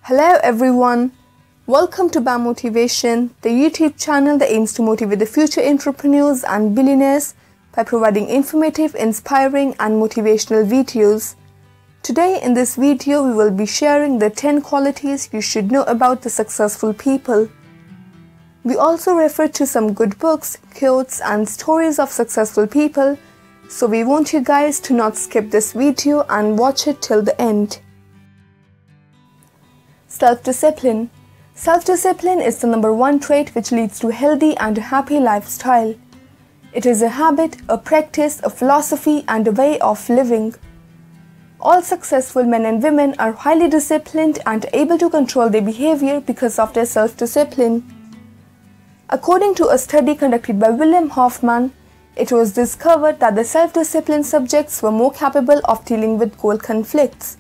Hello everyone, welcome to BAM Motivation, the YouTube channel that aims to motivate the future entrepreneurs and billionaires by providing informative, inspiring and motivational videos. Today in this video we will be sharing the 10 qualities you should know about the successful people. We also refer to some good books, quotes and stories of successful people, so we want you guys to not skip this video and watch it till the end. Self-discipline. Self-discipline is the number one trait which leads to a healthy and a happy lifestyle. It is a habit, a practice, a philosophy and a way of living. All successful men and women are highly disciplined and able to control their behavior because of their self-discipline. According to a study conducted by William Hoffman, it was discovered that the self-disciplined subjects were more capable of dealing with goal conflicts.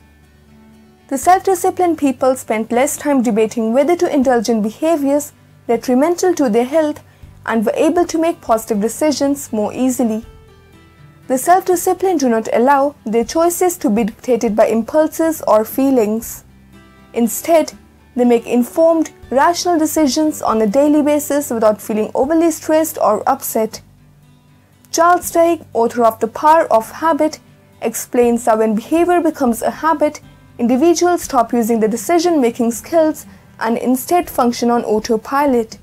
The self-disciplined people spent less time debating whether to indulge in behaviors detrimental to their health and were able to make positive decisions more easily. The self-disciplined do not allow their choices to be dictated by impulses or feelings. Instead, they make informed, rational decisions on a daily basis without feeling overly stressed or upset. Charles Duhigg, author of The Power of Habit, explains that when behavior becomes a habit, individuals stop using their decision-making skills and instead function on autopilot.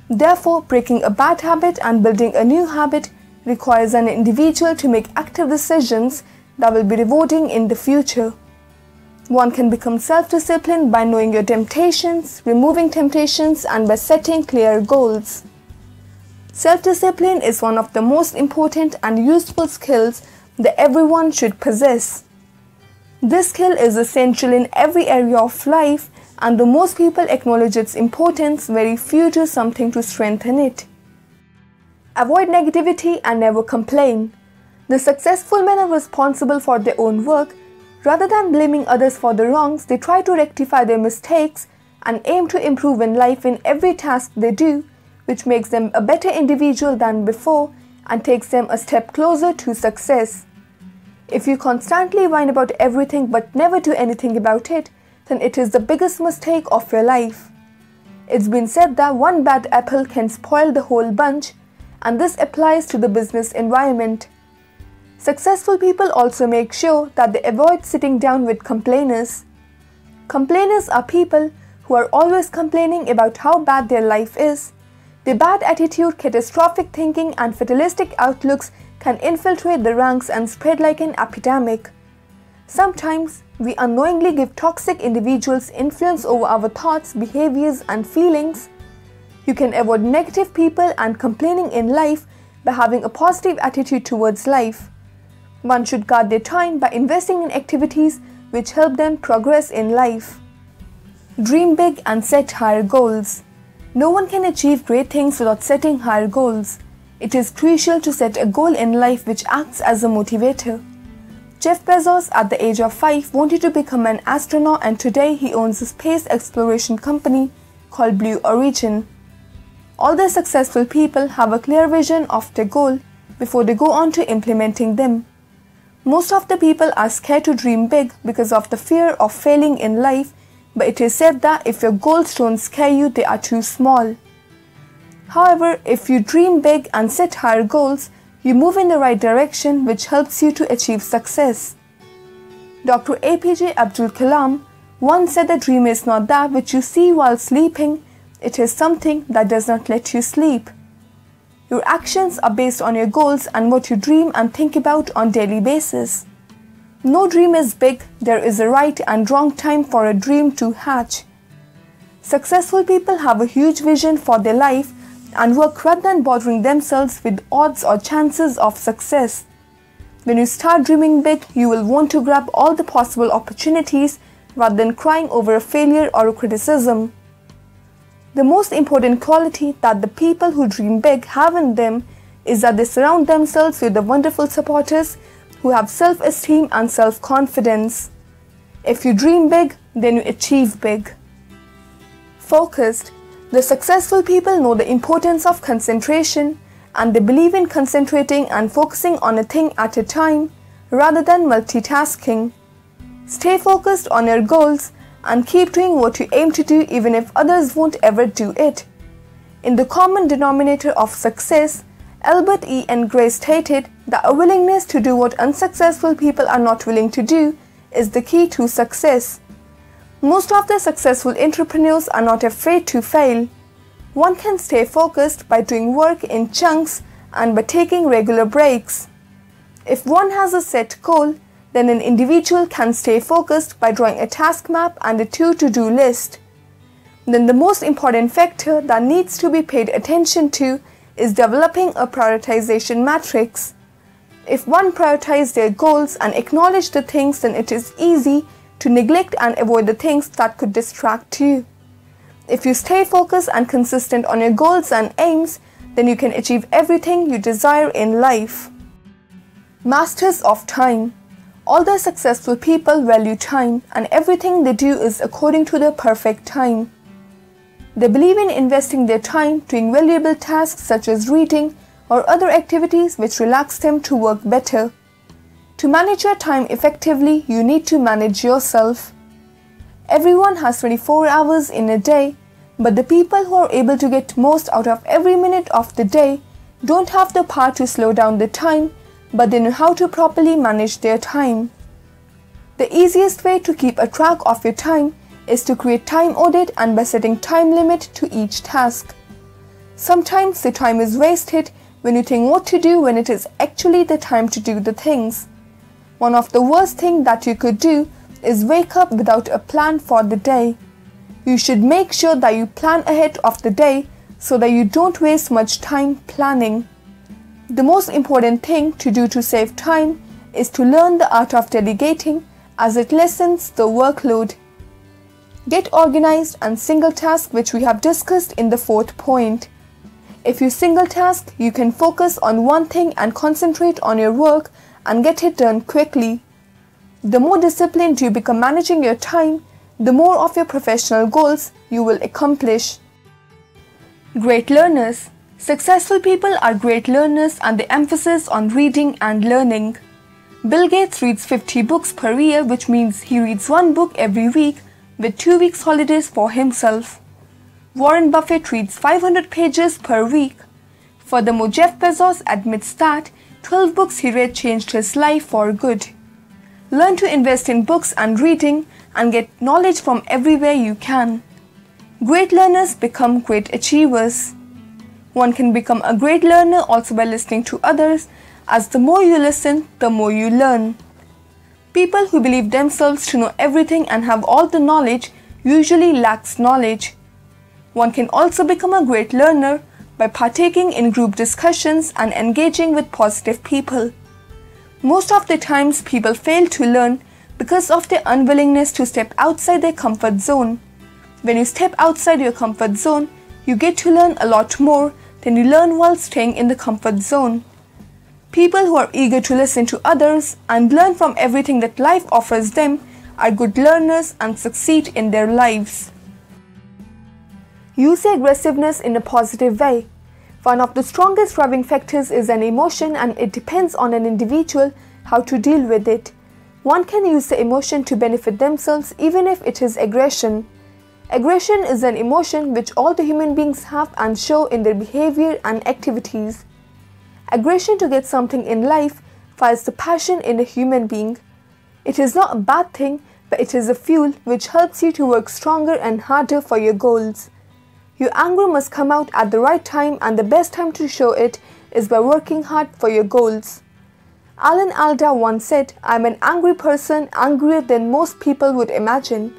Therefore, breaking a bad habit and building a new habit requires an individual to make active decisions that will be rewarding in the future. One can become self-disciplined by knowing your temptations, removing temptations, and by setting clear goals. Self-discipline is one of the most important and useful skills that everyone should possess. This skill is essential in every area of life, and though most people acknowledge its importance, very few do something to strengthen it. Avoid negativity and never complain. The successful men are responsible for their own work. Rather than blaming others for the wrongs, they try to rectify their mistakes and aim to improve in life in every task they do, which makes them a better individual than before and takes them a step closer to success. If you constantly whine about everything but never do anything about it, then it is the biggest mistake of your life. It's been said that one bad apple can spoil the whole bunch, and this applies to the business environment. Successful people also make sure that they avoid sitting down with complainers. Complainers are people who are always complaining about how bad their life is. Their bad attitude, catastrophic thinking, and fatalistic outlooks can infiltrate the ranks and spread like an epidemic. Sometimes, we unknowingly give toxic individuals influence over our thoughts, behaviors, and feelings. You can avoid negative people and complaining in life by having a positive attitude towards life. One should guard their time by investing in activities which help them progress in life. Dream big and set higher goals. No one can achieve great things without setting higher goals. It is crucial to set a goal in life which acts as a motivator. Jeff Bezos, at the age of 5, wanted to become an astronaut, and today he owns a space exploration company called Blue Origin. All the successful people have a clear vision of their goal before they go on to implementing them. Most of the people are scared to dream big because of the fear of failing in life, but it is said that if your goals don't scare you, they are too small. However, if you dream big and set higher goals, you move in the right direction, which helps you to achieve success. Dr. APJ Abdul Kalam once said the dream is not that which you see while sleeping, it is something that does not let you sleep. Your actions are based on your goals and what you dream and think about on a daily basis. No dream is big, there is a right and wrong time for a dream to hatch. Successful people have a huge vision for their life and work rather than bothering themselves with odds or chances of success. When you start dreaming big, you will want to grab all the possible opportunities rather than crying over a failure or a criticism. The most important quality that the people who dream big have in them is that they surround themselves with the wonderful supporters who have self-esteem and self-confidence. If you dream big, then you achieve big. Focused. The successful people know the importance of concentration, and they believe in concentrating and focusing on a thing at a time rather than multitasking. Stay focused on your goals and keep doing what you aim to do even if others won't ever do it. In the common denominator of success, Albert E. and Gray stated that a willingness to do what unsuccessful people are not willing to do is the key to success. Most of the successful entrepreneurs are not afraid to fail. One can stay focused by doing work in chunks and by taking regular breaks. If one has a set goal, then an individual can stay focused by drawing a task map and a to-do list. Then the most important factor that needs to be paid attention to is developing a prioritization matrix. If one prioritizes their goals and acknowledge the things, then it is easy to neglect and avoid the things that could distract you. If you stay focused and consistent on your goals and aims, then you can achieve everything you desire in life. Masters of time. All the successful people value time, and everything they do is according to the perfect time. They believe in investing their time doing valuable tasks such as reading or other activities which relax them to work better. To manage your time effectively, you need to manage yourself. Everyone has 24 hours in a day, but the people who are able to get most out of every minute of the day don't have the power to slow down the time, but they know how to properly manage their time. The easiest way to keep a track of your time is to create time audit and by setting time limit to each task. Sometimes the time is wasted when you think what to do when it is actually the time to do the things. One of the worst things that you could do is wake up without a plan for the day. You should make sure that you plan ahead of the day so that you don't waste much time planning. The most important thing to do to save time is to learn the art of delegating, as it lessens the workload. Get organized and single task, which we have discussed in the 4th point. If you single task, you can focus on one thing and concentrate on your work and get it done quickly. The more disciplined you become managing your time, the more of your professional goals you will accomplish. Great learners. Successful people are great learners, and they emphasize on reading and learning. Bill Gates reads 50 books per year, which means he reads one book every week with 2 weeks holidays for himself. Warren Buffett reads 500 pages per week. Furthermore, Jeff Bezos admits that 12 books he read changed his life for good. Learn to invest in books and reading and get knowledge from everywhere you can. Great learners become great achievers. One can become a great learner also by listening to others, as the more you listen, the more you learn. People who believe themselves to know everything and have all the knowledge usually lacks knowledge. One can also become a great learner by partaking in group discussions and engaging with positive people. Most of the times people fail to learn because of their unwillingness to step outside their comfort zone. When you step outside your comfort zone, you get to learn a lot more than you learn while staying in the comfort zone. People who are eager to listen to others and learn from everything that life offers them are good learners and succeed in their lives. Use aggressiveness in a positive way. One of the strongest driving factors is an emotion, and it depends on an individual how to deal with it. One can use the emotion to benefit themselves even if it is aggression. Aggression is an emotion which all the human beings have and show in their behavior and activities. Aggression to get something in life fires the passion in a human being. It is not a bad thing, but it is a fuel which helps you to work stronger and harder for your goals. Your anger must come out at the right time, and the best time to show it is by working hard for your goals. Alan Alda once said, "I am an angry person, angrier than most people would imagine.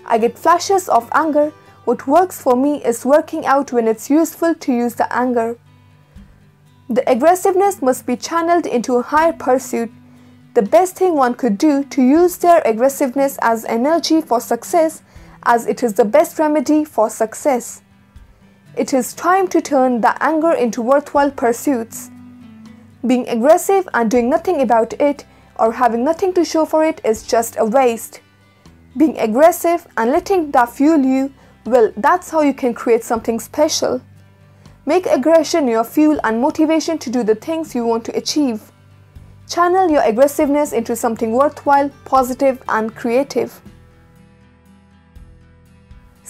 I get flashes of anger. What works for me is working out when it's useful to use the anger." The aggressiveness must be channeled into a higher pursuit. The best thing one could do to use their aggressiveness as energy for success, as it is the best remedy for success. It is time to turn the anger into worthwhile pursuits. Being aggressive and doing nothing about it, or having nothing to show for it, is just a waste. Being aggressive and letting that fuel you, well, that's how you can create something special. Make aggression your fuel and motivation to do the things you want to achieve. Channel your aggressiveness into something worthwhile, positive, and creative.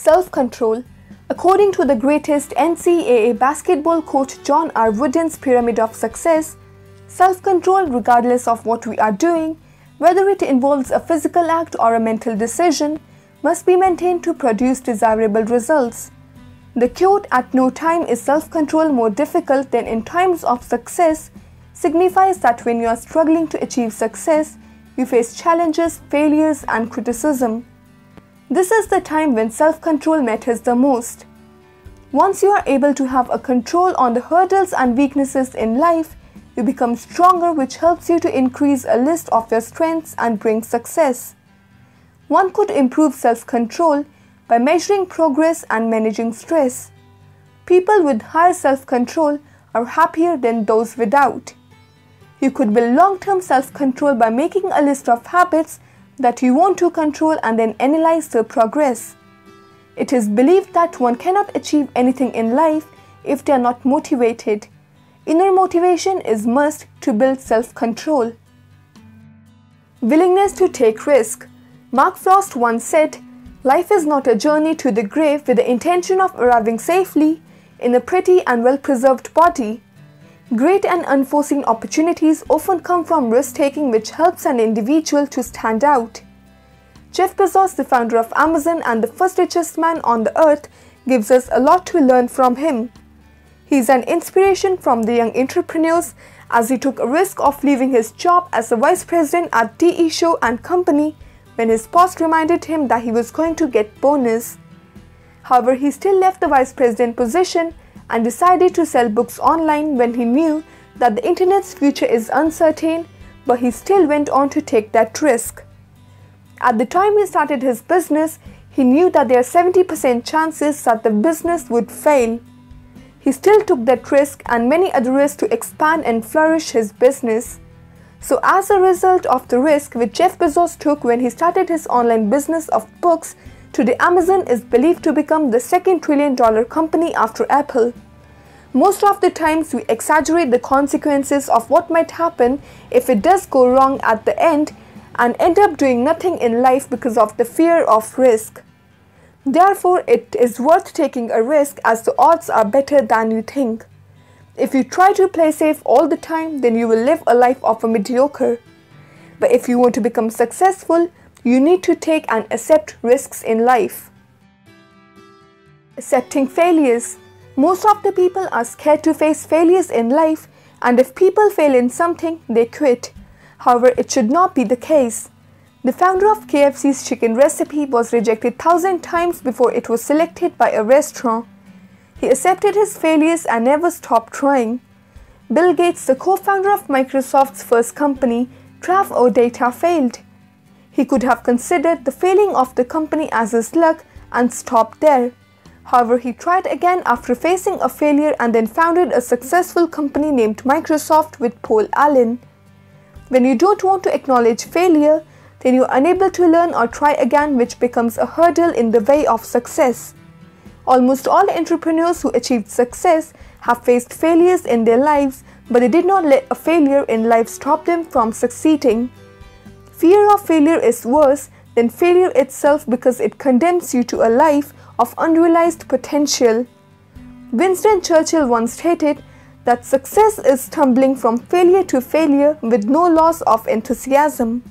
Self-control. According to the greatest NCAA basketball coach John R. Wooden's pyramid of success, self-control, regardless of what we are doing, whether it involves a physical act or a mental decision, must be maintained to produce desirable results. The quote, "At no time is self-control more difficult than in times of success," signifies that when you are struggling to achieve success, you face challenges, failures, and criticism. This is the time when self-control matters the most. Once you are able to have a control on the hurdles and weaknesses in life, you become stronger, which helps you to increase a list of your strengths and bring success. One could improve self-control by measuring progress and managing stress. People with higher self-control are happier than those without. You could build long-term self-control by making a list of habits that you want to control and then analyze their progress. It is believed that one cannot achieve anything in life if they are not motivated. Inner motivation is must to build self-control. Willingness to take risk. Mark Frost once said, "Life is not a journey to the grave with the intention of arriving safely in a pretty and well-preserved body. Great and unforeseen opportunities often come from risk-taking, which helps an individual to stand out." Jeff Bezos, the founder of Amazon and the first richest man on the earth, gives us a lot to learn from him. He is an inspiration from the young entrepreneurs, as he took a risk of leaving his job as a vice president at TE Show and Company when his boss reminded him that he was going to get bonus. However, he still left the vice president position and decided to sell books online when he knew that the internet's future is uncertain, but he still went on to take that risk. At the time he started his business, he knew that there are 70% chances that the business would fail. He still took that risk and many other risks to expand and flourish his business. So as a result of the risk which Jeff Bezos took when he started his online business of books, today Amazon is believed to become the second trillion-dollar company after Apple. Most of the times we exaggerate the consequences of what might happen if it does go wrong at the end and end up doing nothing in life because of the fear of risk. Therefore, it is worth taking a risk as the odds are better than you think. If you try to play safe all the time, then you will live a life of a mediocre. But if you want to become successful, you need to take and accept risks in life. Accepting failures. Most of the people are scared to face failures in life, and if people fail in something, they quit. However, it should not be the case. The founder of KFC's chicken recipe was rejected 1,000 times before it was selected by a restaurant. He accepted his failures and never stopped trying. Bill Gates, the co-founder of Microsoft's first company, Trav or Data, failed. He could have considered the failing of the company as his luck and stopped there. However, he tried again after facing a failure and then founded a successful company named Microsoft with Paul Allen. When you don't want to acknowledge failure, then you are unable to learn or try again, which becomes a hurdle in the way of success. Almost all entrepreneurs who achieved success have faced failures in their lives, but they did not let a failure in life stop them from succeeding. Fear of failure is worse than failure itself because it condemns you to a life of unrealized potential. Winston Churchill once stated that success is stumbling from failure to failure with no loss of enthusiasm.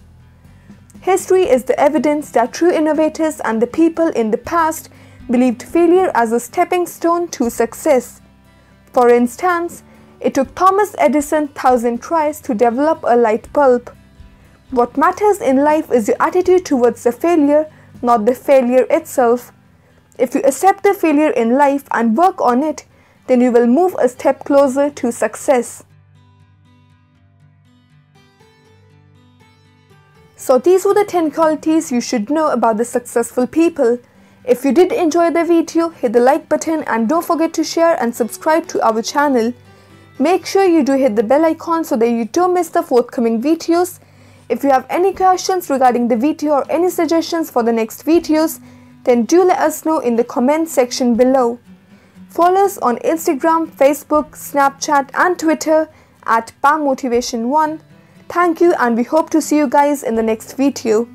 History is the evidence that true innovators and the people in the past believed failure as a stepping stone to success. For instance, it took Thomas Edison 1,000 tries to develop a light bulb. What matters in life is your attitude towards the failure, not the failure itself. If you accept the failure in life and work on it, then you will move a step closer to success. So these were the 10 qualities you should know about the successful people. If you did enjoy the video, hit the like button and don't forget to share and subscribe to our channel. Make sure you do hit the bell icon so that you don't miss the forthcoming videos. If you have any questions regarding the video or any suggestions for the next videos, then do let us know in the comment section below. Follow us on Instagram, Facebook, Snapchat and Twitter at PamMotivation1. Thank you and we hope to see you guys in the next video.